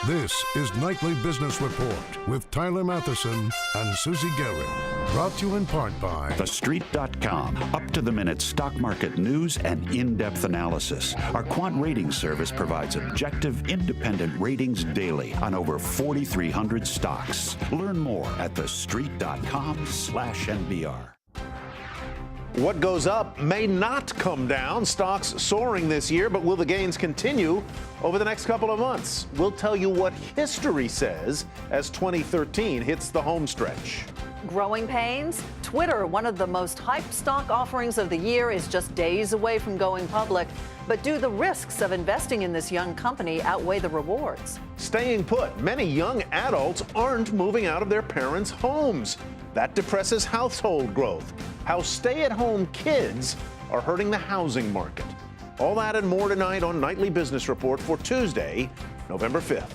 This is Nightly Business Report with Tyler Matheson and Susie Garrett. Brought to you in part by TheStreet.com. Up-to-the-minute stock market news and in-depth analysis. Our quant rating service provides objective, independent ratings daily on over 4,300 stocks. Learn more at TheStreet.com/NBR. What goes up may not come down. Stocks soaring this year, but will the gains continue over the next couple of months? We'll tell you what history says as 2013 hits the home stretch. Growing pains? Twitter, one of the most hyped stock offerings of the year, is just days away from going public. But do the risks of investing in this young company outweigh the rewards? Staying put. Many young adults aren't moving out of their parents' homes. That depresses household growth. How stay-at-home kids are hurting the housing market. All that and more tonight on Nightly Business Report for Tuesday, November 5th.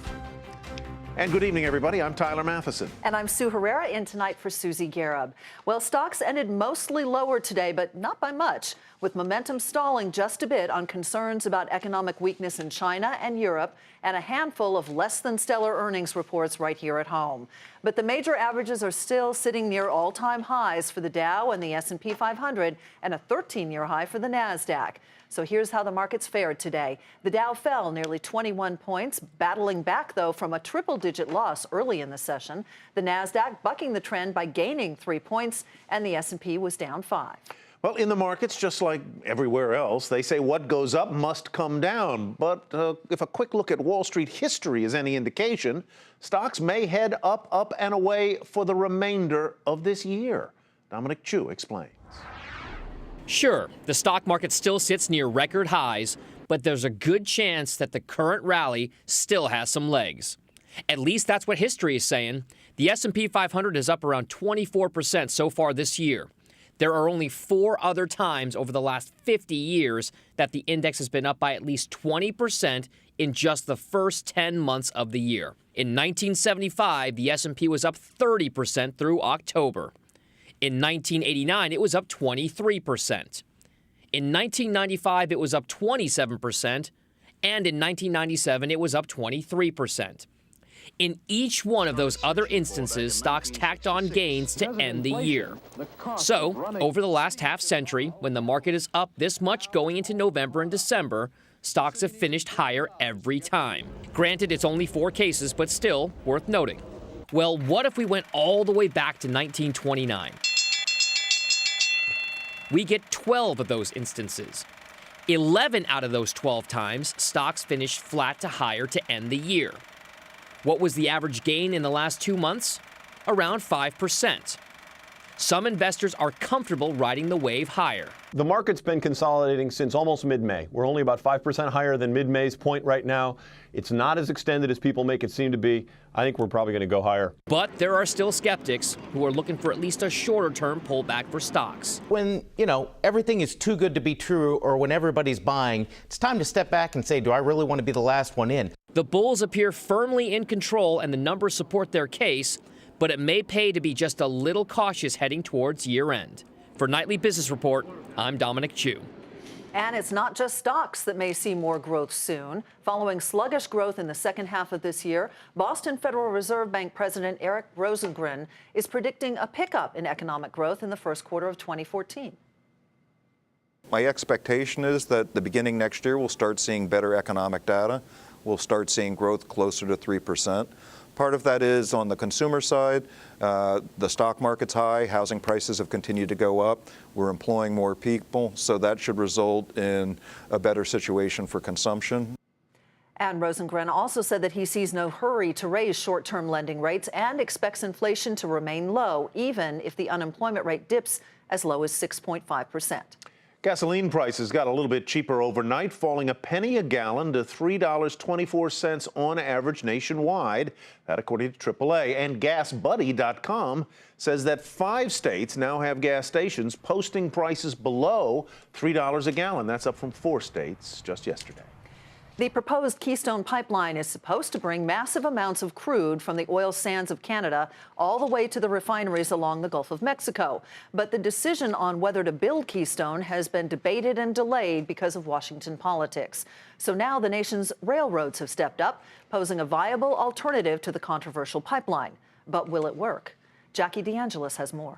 And good evening, everybody. I'm Tyler Matheson. And I'm Sue Herrera, in tonight for Susie Garrett. Well, stocks ended mostly lower today, but not by much, with momentum stalling just a bit on concerns about economic weakness in China and Europe and a handful of less than stellar earnings reports right here at home. But the major averages are still sitting near all-time highs for the Dow and the S&P 500 and a 13-year high for the NASDAQ. So here's how the markets fared today. The Dow fell nearly 21 points, battling back, though, from a triple-digit loss early in the session. The NASDAQ bucking the trend by gaining 3 points, and the S&P was down 5. Well, in the markets, just like everywhere else, they say what goes up must come down. But if a quick look at Wall Street history is any indication, stocks may head up, up, and away for the remainder of this year. Dominic Chu explains. Sure, the stock market still sits near record highs, but there's a good chance that the current rally still has some legs. At least that's what history is saying. The S&P 500 is up around 24% so far this year. There are only 4 other times over the last 50 years that the index has been up by at least 20% in just the first 10 months of the year. In 1975, the S&P was up 30% through October. In 1989, it was up 23%. In 1995, it was up 27%. And in 1997, it was up 23%. In each one of those other instances, stocks tacked on gains to end the year. So, over the last half century, when the market is up this much going into November and December, stocks have finished higher every time. Granted, it's only 4 cases, but still worth noting. Well, what if we went all the way back to 1929? We get 12 of those instances. 11 out of those 12 times, stocks finished flat to higher to end the year. What was the average gain in the last 2 months? Around 5%. Some investors are comfortable riding the wave higher. The market's been consolidating since almost mid-May. We're only about 5% higher than mid-May's point right now. It's not as extended as people make it seem to be. I think we're probably going to go higher. But there are still skeptics who are looking for at least a shorter-term pullback for stocks. When, everything is too good to be true, or when everybody's buying, it's time to step back and say, do I really want to be the last one in? The bulls appear firmly in control and the numbers support their case, but it may pay to be just a little cautious heading towards year-end. For Nightly Business Report, I'm Dominic Chu. And it's not just stocks that may see more growth soon. Following sluggish growth in the second half of this year, Boston Federal Reserve Bank President Eric Rosengren is predicting a pickup in economic growth in the first quarter of 2014. My expectation is that the beginning next year we'll start seeing better economic data. We'll start seeing growth closer to 3%. Part of that is on the consumer side. The stock market's high. Housing prices have continued to go up. We're employing more people, so that should result in a better situation for consumption. And Rosengren also said that he sees no hurry to raise short-term lending rates and expects inflation to remain low, even if the unemployment rate dips as low as 6.5%. Gasoline prices got a little bit cheaper overnight, falling a penny a gallon to $3.24 on average nationwide. That according to AAA. And GasBuddy.com says that 5 states now have gas stations posting prices below $3 a gallon. That's up from 4 states just yesterday. The proposed Keystone Pipeline is supposed to bring massive amounts of crude from the oil sands of Canada all the way to the refineries along the Gulf of Mexico. But the decision on whether to build Keystone has been debated and delayed because of Washington politics. So now the nation's railroads have stepped up, posing a viable alternative to the controversial pipeline. But will it work? Jackie DeAngelis has more.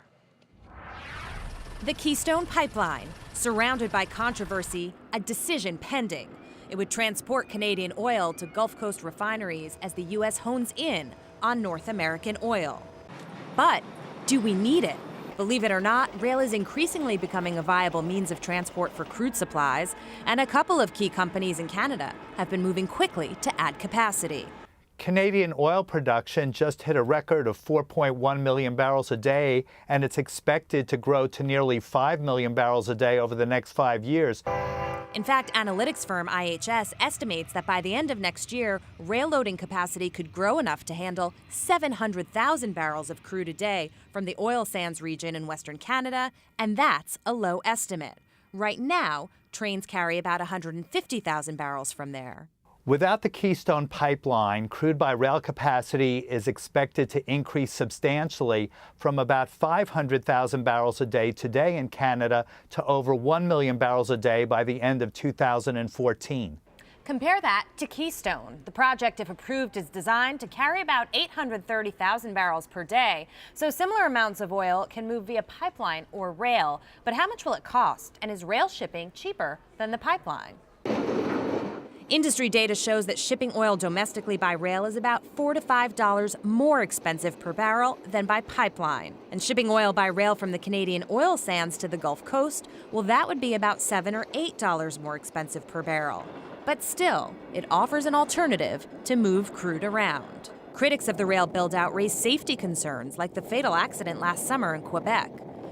The Keystone Pipeline, surrounded by controversy, a decision pending. It would transport Canadian oil to Gulf Coast refineries as the U.S. hones in on North American oil. But do we need it? Believe it or not, rail is increasingly becoming a viable means of transport for crude supplies, and a couple of key companies in Canada have been moving quickly to add capacity. Canadian oil production just hit a record of 4.1 million barrels a day, and it's expected to grow to nearly 5 million barrels a day over the next 5 years. In fact, analytics firm IHS estimates that by the end of next year, rail loading capacity could grow enough to handle 700,000 barrels of crude a day from the oil sands region in Western Canada, and that's a low estimate. Right now, trains carry about 150,000 barrels from there. Without the Keystone Pipeline, crude by rail capacity is expected to increase substantially from about 500,000 barrels a day today in Canada to over 1 million barrels a day by the end of 2014. Compare that to Keystone. The project, if approved, is designed to carry about 830,000 barrels per day. So similar amounts of oil can move via pipeline or rail. But how much will it cost? And is rail shipping cheaper than the pipeline? Industry data shows that shipping oil domestically by rail is about $4 to $5 more expensive per barrel than by pipeline. And shipping oil by rail from the Canadian oil sands to the Gulf Coast, well, that would be about $7 or $8 more expensive per barrel. But still, it offers an alternative to move crude around. Critics of the rail build-out raise safety concerns, like the fatal accident last summer in Quebec.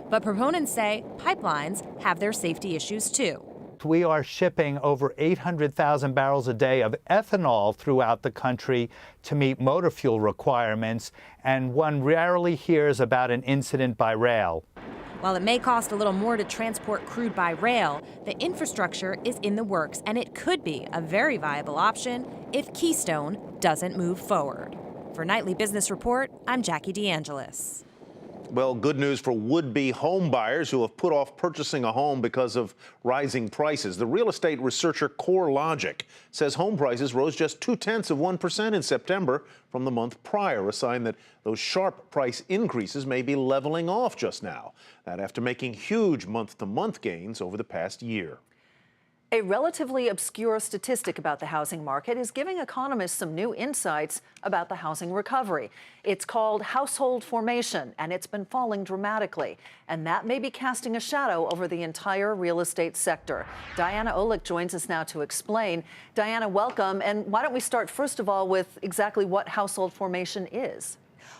But proponents say pipelines have their safety issues too. We are shipping over 800,000 barrels a day of ethanol throughout the country to meet motor fuel requirements, and one rarely hears about an incident by rail. While it may cost a little more to transport crude by rail, the infrastructure is in the works, and it could be a very viable option if Keystone doesn't move forward. For Nightly Business Report, I'm Jackie DeAngelis. Well, good news for would-be home buyers who have put off purchasing a home because of rising prices. The real estate researcher CoreLogic says home prices rose just 0.2% in September from the month prior, a sign that those sharp price increases may be leveling off just now. That after making huge month-to-month gains over the past year. A relatively obscure statistic about the housing market is giving economists some new insights about the housing recovery. It's called household formation, and it's been falling dramatically. And that may be casting a shadow over the entire real estate sector. Diana Olick joins us now to explain. Diana, welcome. And why don't we start, first of all, with exactly what household formation is?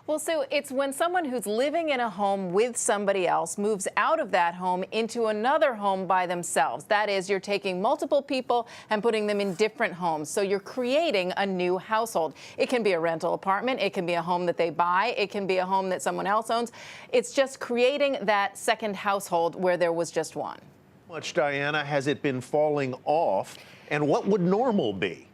Well, so it's when someone who's living in a home with somebody else moves out of that home into another home by themselves. That is, you're taking multiple people and putting them in different homes. So you're creating a new household. It can be a rental apartment. It can be a home that they buy. It can be a home that someone else owns. It's just creating that second household where there was just one. How much, Diana, has it been falling off, and what would normal be?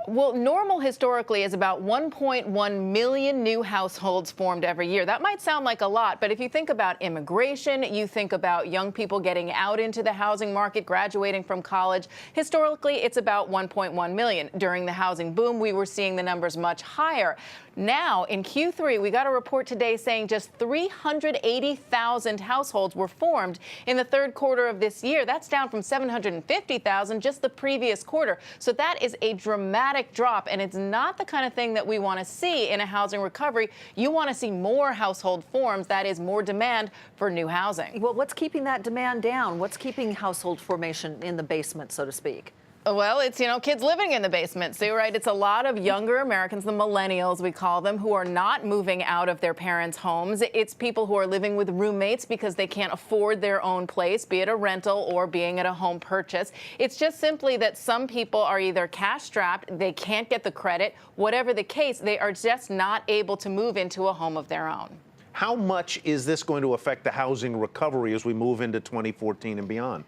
Well, normal historically is about 1.1 million new households formed every year. That might sound like a lot, but if you think about immigration, you think about young people getting out into the housing market, graduating from college, historically it's about 1.1 million. During the housing boom, we were seeing the numbers much higher. Now, in Q3, we got a report today saying just 380,000 households were formed in the third quarter of this year. That's down from 750,000 just the previous quarter. So that is a dramatic drop, and it's not the kind of thing that we want to see in a housing recovery. You want to see more household forms, that is more demand for new housing. Well, what's keeping that demand down? What's keeping household formation in the basement, so to speak? Well, it's, kids living in the basement. So you're right, it's a lot of younger Americans, the millennials we call them, who are not moving out of their parents' homes. It's people who are living with roommates because they can't afford their own place, be it a rental or being at a home purchase. It's just simply that some people are either cash strapped, they can't get the credit, whatever the case, they are just not able to move into a home of their own. How much is this going to affect the housing recovery as we move into 2014 and beyond?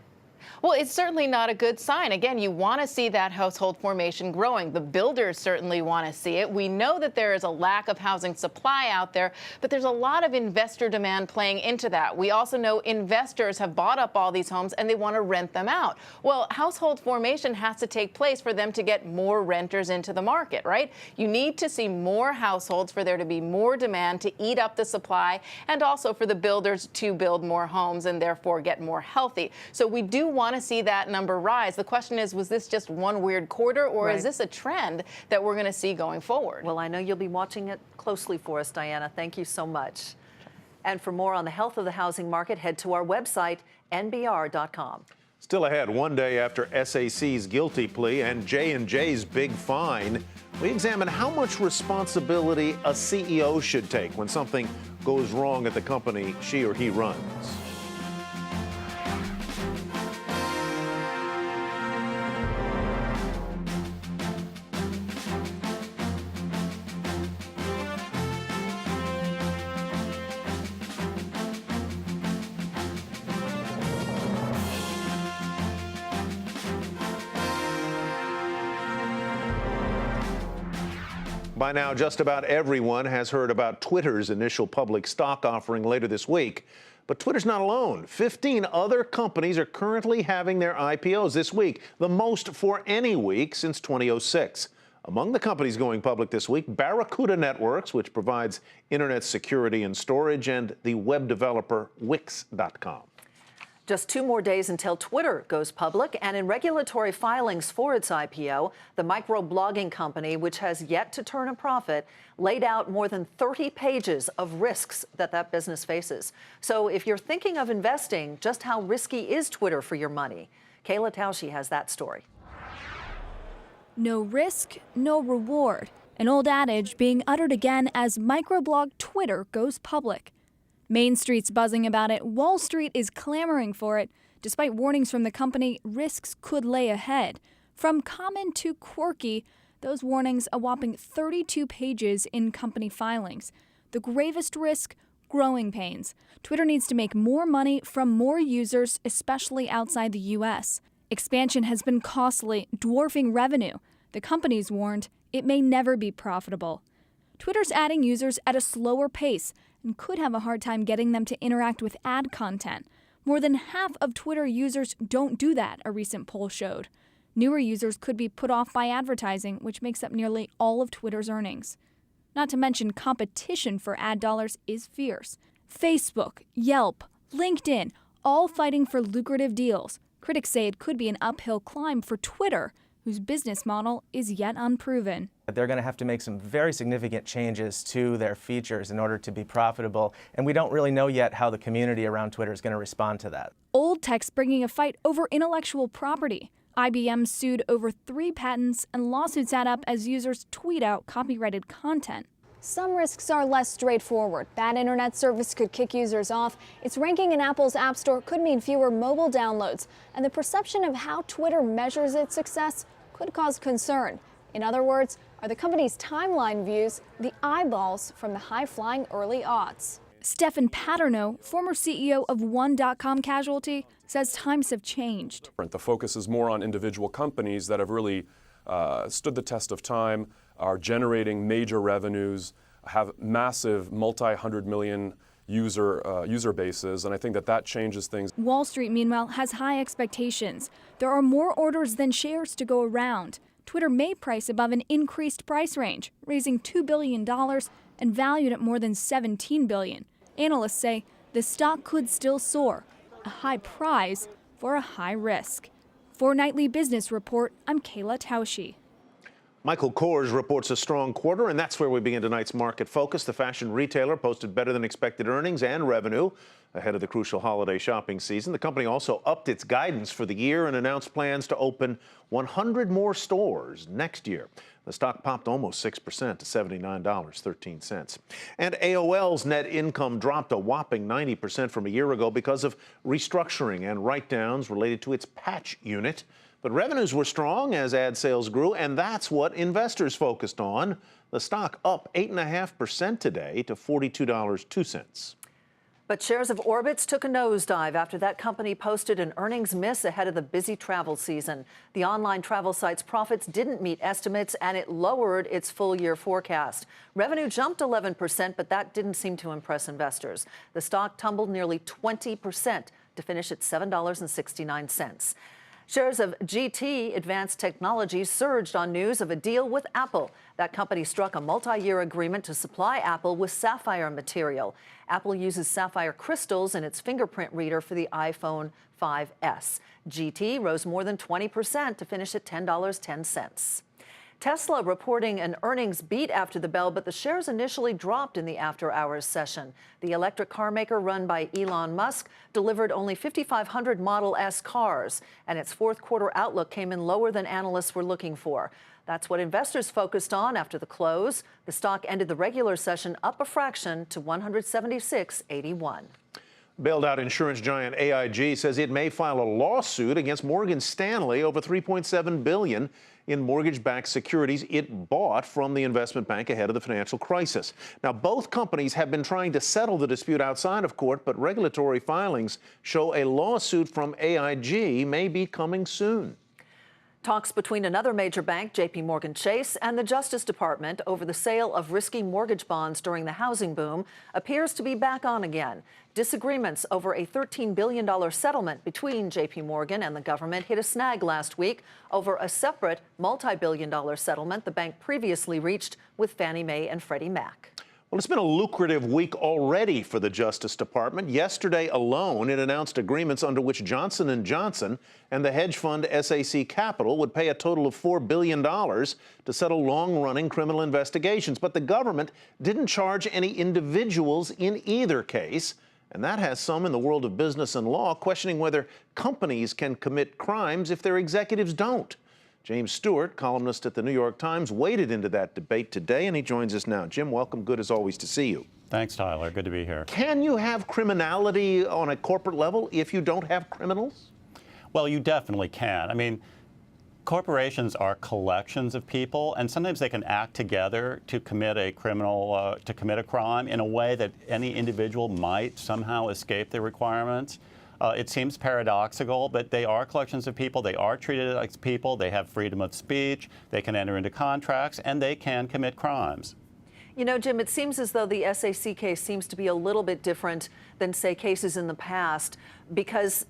Well, it's certainly not a good sign. Again, you want to see that household formation growing. The builders certainly want to see it. We know that there is a lack of housing supply out there, but there's a lot of investor demand playing into that. We also know investors have bought up all these homes and they want to rent them out. Well, household formation has to take place for them to get more renters into the market, right? You need to see more households for there to be more demand to eat up the supply, and also for the builders to build more homes and therefore get more healthy. So we do want to see that number rise. The question is, was this just one weird quarter, or is this a trend that we're going to see going forward? Well, I know you'll be watching it closely for us, Diana. Thank you so much. And for more on the health of the housing market, head to our website, nbr.com. Still ahead, one day after SAC's guilty plea and J&J's big fine, we examine how much responsibility a CEO should take when something goes wrong at the company she or he runs. By now, just about everyone has heard about Twitter's initial public stock offering later this week. But Twitter's not alone. 15 other companies are currently having their IPOs this week, the most for any week since 2006. Among the companies going public this week, Barracuda Networks, which provides internet security and storage, and the web developer Wix.com. Just 2 more days until Twitter goes public, and in regulatory filings for its IPO, the microblogging company, which has yet to turn a profit, laid out more than 30 pages of risks that business faces. So if you're thinking of investing, just how risky is Twitter for your money? Kayla Tausche has that story. No risk, no reward. An old adage being uttered again as microblog Twitter goes public. Main Street's buzzing about it. Wall Street is clamoring for it. Despite warnings from the company, risks could lay ahead. From common to quirky, those warnings a whopping 32 pages in company filings. The gravest risk, growing pains. Twitter needs to make more money from more users, especially outside the U.S. Expansion has been costly, dwarfing revenue. The company's warned it may never be profitable. Twitter's adding users at a slower pace and could have a hard time getting them to interact with ad content. More than half of Twitter users don't do that, a recent poll showed. Newer users could be put off by advertising, which makes up nearly all of Twitter's earnings. Not to mention, competition for ad dollars is fierce. Facebook, Yelp, LinkedIn, all fighting for lucrative deals. Critics say it could be an uphill climb for Twitter, whose business model is yet unproven. They're going to have to make some very significant changes to their features in order to be profitable, and we don't really know yet how the community around Twitter is going to respond to that. Old Tech's bringing a fight over intellectual property. IBM sued over 3 patents, and lawsuits add up as users tweet out copyrighted content. Some risks are less straightforward. Bad internet service could kick users off. Its ranking in Apple's App Store could mean fewer mobile downloads. And the perception of how Twitter measures its success could cause concern. In other words, are the company's timeline views the eyeballs from the high-flying early aughts? Stefan Paterno, former CEO of One.com Casualty, says times have changed. The focus is more on individual companies that have really stood the test of time, are generating major revenues, have massive multi-hundred million user bases, and I think that changes things. Wall Street, meanwhile, has high expectations. There are more orders than shares to go around. Twitter may price above an increased price range, raising $2 billion and valued at more than $17 billion. Analysts say the stock could still soar, a high prize for a high risk. For Nightly Business Report, I'm Kayla Tausche. Michael Kors reports a strong quarter, and that's where we begin tonight's market focus. The fashion retailer posted better than expected earnings and revenue ahead of the crucial holiday shopping season. The company also upped its guidance for the year and announced plans to open 100 more stores next year. The stock popped almost 6% to $79.13. And AOL's net income dropped a whopping 90% from a year ago because of restructuring and write-downs related to its patch unit. But revenues were strong as ad sales grew, and that's what investors focused on. The stock up 8.5% today to $42.02. But shares of Orbitz took a nosedive after that company posted an earnings miss ahead of the busy travel season. The online travel site's profits didn't meet estimates, and it lowered its full-year forecast. Revenue jumped 11%, but that didn't seem to impress investors. The stock tumbled nearly 20% to finish at $7.69. Shares of GT Advanced Technologies surged on news of a deal with Apple. That company struck a multi-year agreement to supply Apple with sapphire material. Apple uses sapphire crystals in its fingerprint reader for the iPhone 5S. GT rose more than 20% to finish at $10.10. Tesla reporting an earnings beat after the bell, but the shares initially dropped in the after-hours session. The electric car maker run by Elon Musk delivered only 5,500 Model S cars, and its fourth quarter outlook came in lower than analysts were looking for. That's what investors focused on after the close. The stock ended the regular session up a fraction to $176.81. Bailed out insurance giant AIG says it may file a lawsuit against Morgan Stanley over $3.7 billion in mortgage-backed securities it bought from the investment bank ahead of the financial crisis. Now, both companies have been trying to settle the dispute outside of court, but regulatory filings show a lawsuit from AIG may be coming soon. Talks between another major bank, JPMorgan Chase, and the Justice Department over the sale of risky mortgage bonds during the housing boom appears to be back on again. Disagreements over a $13 billion settlement between JPMorgan and the government hit a snag last week over a separate multi-billion-dollar settlement the bank previously reached with Fannie Mae and Freddie Mac. Well, it's been a lucrative week already for the Justice Department. Yesterday alone, it announced agreements under which Johnson & Johnson and the hedge fund SAC Capital would pay a total of $4 billion to settle long-running criminal investigations. But the government didn't charge any individuals in either case. And that has some in the world of business and law questioning whether companies can commit crimes if their executives don't. James Stewart, columnist at the New York Times, waded into that debate today, and he joins us now. Jim, welcome. Good as always to see you. Thanks, Tyler. Good to be here. Can you have criminality on a corporate level if you don't have criminals? Well, you definitely can. I mean, corporations are collections of people, and sometimes they can act together to commit a crime in a way that any individual might somehow escape the requirements. It seems paradoxical, but they are collections of people. They are treated like people. They have freedom of speech. They can enter into contracts, and they can commit crimes. You know, Jim, it seems as though the SAC case seems to be a little bit different than, say, cases in the past, because,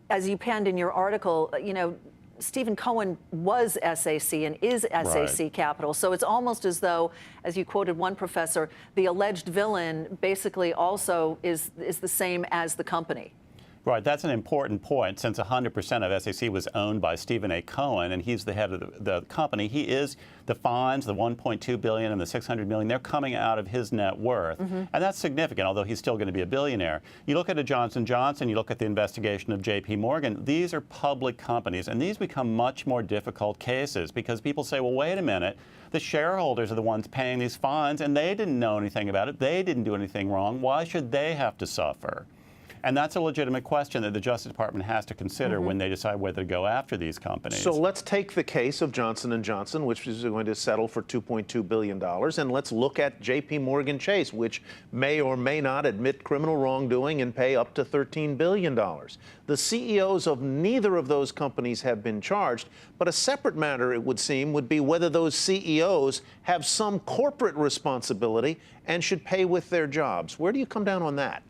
as you penned in your article, you know, Stephen Cohen was SAC and is SAC Capital. So it's almost as though, as you quoted one professor, the alleged villain basically also is the same as the company. Right, that's an important point, since 100% of SAC was owned by Stephen A. Cohen, and he's the head of the company. He is the fines, the $1.2 billion and the $600 million, they're coming out of his net worth. And that's significant, although he's still going to be a billionaire. You look at a Johnson & Johnson, you look at the investigation of J.P. Morgan, these are public companies, and these become much more difficult cases because people say, well, wait a minute, the shareholders are the ones paying these fines, and they didn't know anything about it. They didn't do anything wrong. Why should they have to suffer? And that's a legitimate question that the Justice Department has to consider when they decide whether to go after these companies. So let's take the case of Johnson & Johnson, which is going to settle for $2.2 billion, and let's look at JPMorgan Chase, which may or may not admit criminal wrongdoing and pay up to $13 billion. The CEOs of neither of those companies have been charged, but a separate matter, it would seem, would be whether those CEOs have some corporate responsibility and should pay with their jobs. Where do you come down on that?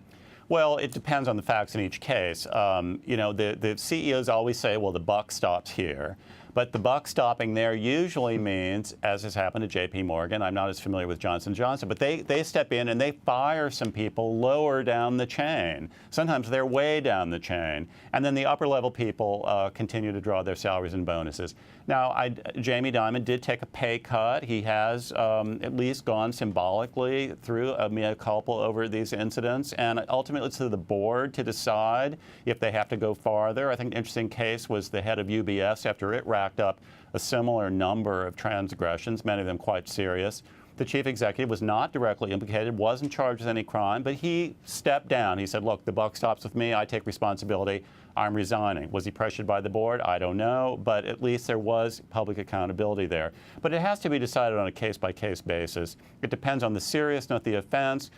Well, it depends on the facts in each case. You know, the CEOs always say, well, the buck stops here. But the buck stopping there usually means, as has happened to J.P. Morgan, I'm not as familiar with Johnson & Johnson, but they step in and they fire some people lower down the chain. Sometimes they're way down the chain. And then the upper-level people continue to draw their salaries and bonuses. Now, Jamie Dimon did take a pay cut. He has at least gone symbolically through a mea culpa over these incidents, and ultimately it's to the board to decide if they have to go farther. I think an interesting case was the head of UBS after it racked up a similar number of transgressions, many of them quite serious. The chief executive was not directly implicated, wasn't charged with any crime, but he stepped down. He said, look, the buck stops with me. I take responsibility. I'm resigning. Was he pressured by the board? I don't know, but at least there was public accountability there. But it has to be decided on a case-by-case basis. It depends on the seriousness of the offense,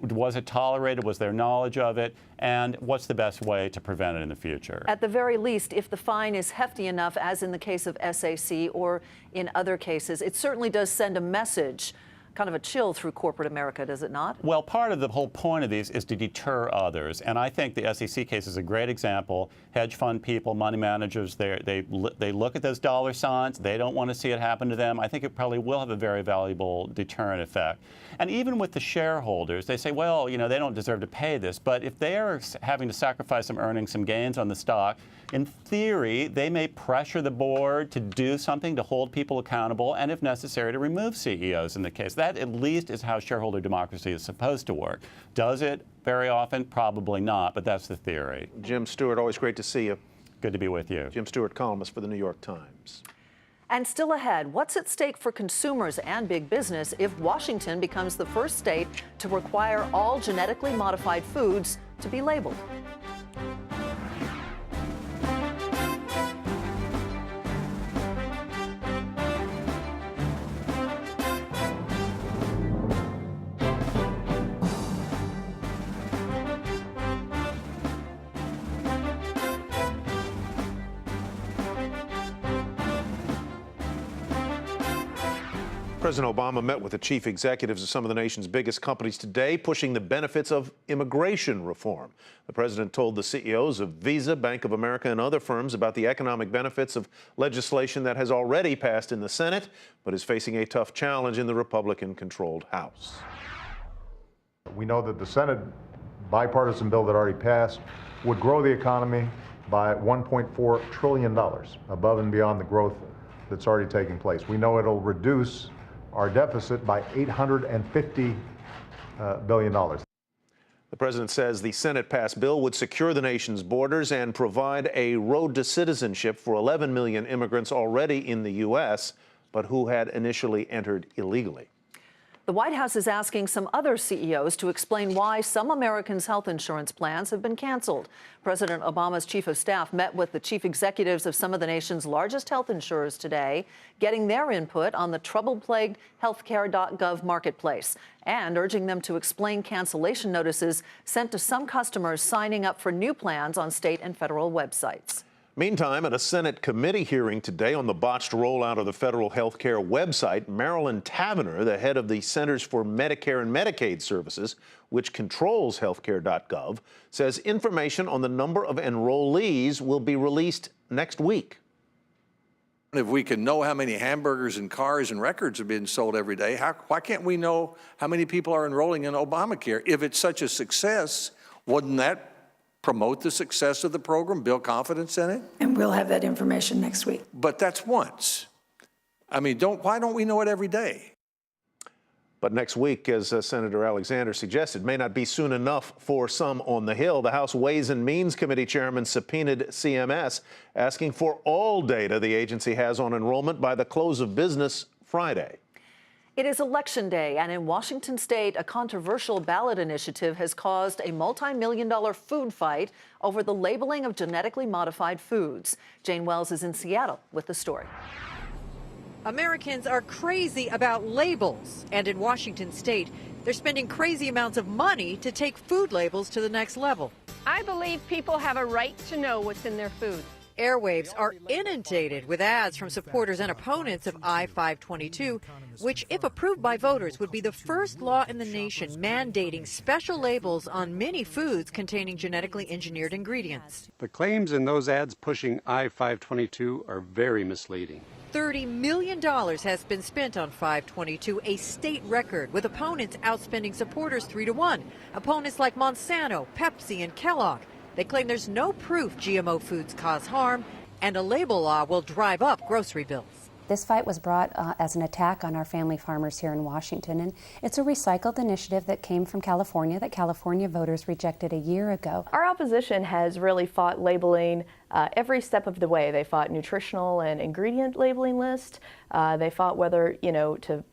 Was it tolerated? Was there knowledge of it? And what's the best way to prevent it in the future? At the very least, if the fine is hefty enough, as in the case of SAC or in other cases, it certainly does send a message, kind of a chill through corporate America, does it not? Well, part of the whole point of these is to deter others. And I think the SEC case is a great example. Hedge fund people, money managers, they look at those dollar signs. They don't want to see it happen to them. I think it probably will have a very valuable deterrent effect. And even with the shareholders, they say, well, you know, they don't deserve to pay this. But if they are having to sacrifice some earnings, some gains on the stock, in theory, they may pressure the board to do something to hold people accountable and, if necessary, to remove CEOs in the case. That, at least, is how shareholder democracy is supposed to work. Does it very often? Probably not, but that's the theory. Jim Stewart, always great to see you. Good to be with you. Jim Stewart, columnist for the New York Times. And still ahead, what's at stake for consumers and big business if Washington becomes the first state to require all genetically modified foods to be labeled? President Obama met with the chief executives of some of the nation's biggest companies today, pushing the benefits of immigration reform. The president told the CEOs of Visa, Bank of America, and other firms about the economic benefits of legislation that has already passed in the Senate, but is facing a tough challenge in the Republican-controlled House. We know that the Senate bipartisan bill that already passed would grow the economy by $1.4 trillion, above and beyond the growth that's already taking place. We know it'll reduce our deficit by $850 billion. The president says the Senate-passed bill would secure the nation's borders and provide a road to citizenship for 11 million immigrants already in the U.S., but who had initially entered illegally. The White House is asking some other CEOs to explain why some Americans' health insurance plans have been canceled. President Obama's chief of staff met with the chief executives of some of the nation's largest health insurers today, getting their input on the trouble-plagued healthcare.gov marketplace and urging them to explain cancellation notices sent to some customers signing up for new plans on state and federal websites. Meantime, at a Senate committee hearing today on the botched rollout of the federal health care website, Marilyn Tavenner, the head of the Centers for Medicare and Medicaid Services, which controls healthcare.gov, says information on the number of enrollees will be released next week. If we can know how many hamburgers and cars and records are being sold every day, why can't we know how many people are enrolling in Obamacare? If it's such a success, wouldn't that promote the success of the program, build confidence in it? And we'll have that information next week. But that's once. I mean, why don't we know it every day? But next week, as Senator Alexander suggested, may not be soon enough for some on the Hill. The House Ways and Means Committee chairman subpoenaed CMS, asking for all data the agency has on enrollment by the close of business Friday. It is Election Day, and in Washington state, a controversial ballot initiative has caused a multi-million-dollar food fight over the labeling of genetically modified foods. Jane Wells is in Seattle with the story. Americans are crazy about labels, and in Washington state, they're spending crazy amounts of money to take food labels to the next level. I believe people have a right to know what's in their food. Airwaves are inundated with ads from supporters and opponents of I-522, which, if approved by voters, would be the first law in the nation mandating special labels on many foods containing genetically engineered ingredients. The claims in those ads pushing I-522 are very misleading. $30 million has been spent on 522, a state record, with opponents outspending supporters 3-1. Opponents like Monsanto, Pepsi, and Kellogg. They claim there's no proof GMO foods cause harm, and a label law will drive up grocery bills. This fight was brought as an attack on our family farmers here in Washington, and it's a recycled initiative that came from California that California voters rejected a year ago. Our opposition has really fought labeling every step of the way. They fought nutritional and ingredient labeling list. They fought whether, to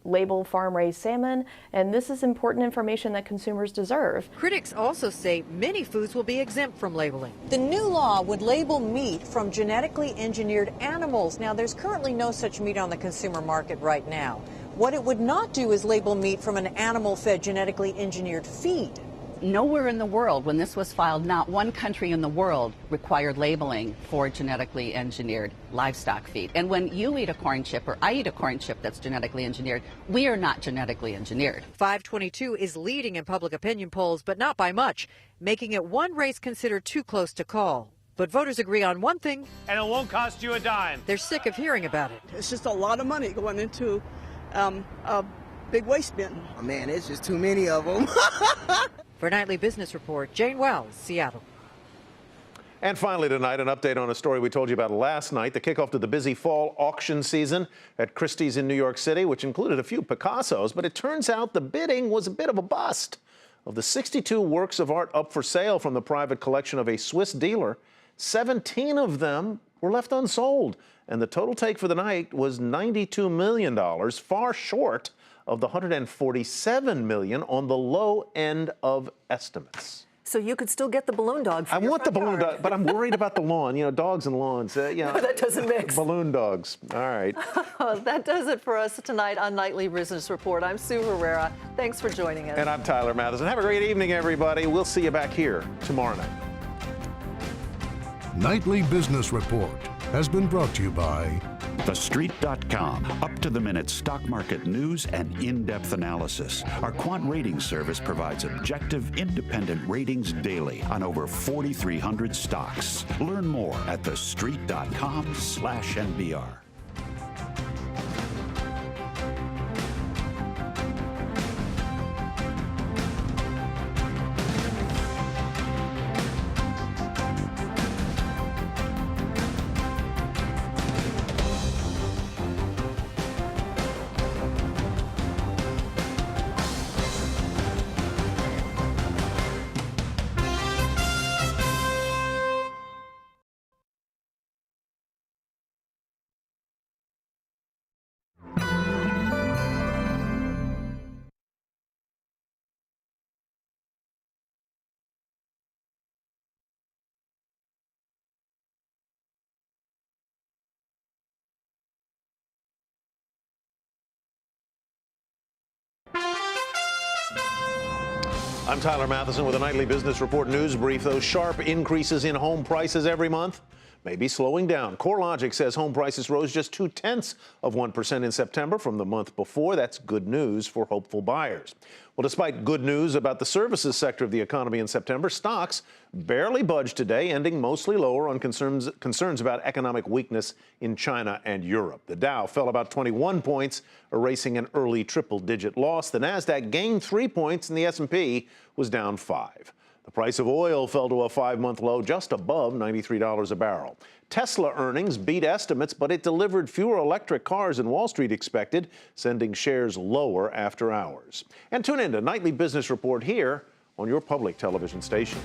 label farm-raised salmon, and this is important information that consumers deserve. Critics also say many foods will be exempt from labeling. The new law would label meat from genetically engineered animals. Now, there's currently no such meat on the consumer market right now. What it would not do is label meat from an animal-fed genetically engineered feed. Nowhere in the world, when this was filed, not one country in the world required labeling for genetically engineered livestock feed. And when you eat a corn chip or I eat a corn chip that's genetically engineered, we are not genetically engineered. 522 is leading in public opinion polls, but not by much, making it one race considered too close to call. But voters agree on one thing. And it won't cost you a dime. They're sick of hearing about it. It's just a lot of money going into a big waste bin. Oh, man, it's just too many of them. For Nightly Business Report, Jane Wells, Seattle. And finally tonight, an update on a story we told you about last night, the kickoff to the busy fall auction season at Christie's in New York City, which included a few Picassos, but it turns out the bidding was a bit of a bust. Of the 62 works of art up for sale from the private collection of a Swiss dealer, 17 of them were left unsold, and the total take for the night was $92 million, far short of the $147 million on the low end of estimates. So you could still get the balloon dog for I your want the front balloon yard. dog, but I'm worried about the lawn. You know, dogs and lawns. No, that doesn't mix. Balloon dogs. All right. That does it for us tonight on Nightly Business Report. I'm Sue Herrera. Thanks for joining us. And I'm Tyler Mathisen. Have a great evening, everybody. We'll see you back here tomorrow night. Nightly Business Report has been brought to you by TheStreet.com. Up-to-the-minute stock market news and in-depth analysis. Our quant ratings service provides objective, independent ratings daily on over 4,300 stocks. Learn more at TheStreet.com/NBR. I'm Tyler Mathisen with a Nightly Business Report news brief. Those sharp increases in home prices every month may be slowing down. CoreLogic says home prices rose just 0.2% in September from the month before. That's good news for hopeful buyers. Well, despite good news about the services sector of the economy in September, stocks barely budged today, ending mostly lower on concerns about economic weakness in China and Europe. The Dow fell about 21 points, erasing an early triple-digit loss. The Nasdaq gained 3 points, and the S&P was down 5. The price of oil fell to a 5-month low just above $93 a barrel. Tesla earnings beat estimates, but it delivered fewer electric cars than Wall Street expected, sending shares lower after hours. And tune in to Nightly Business Report here on your public television station.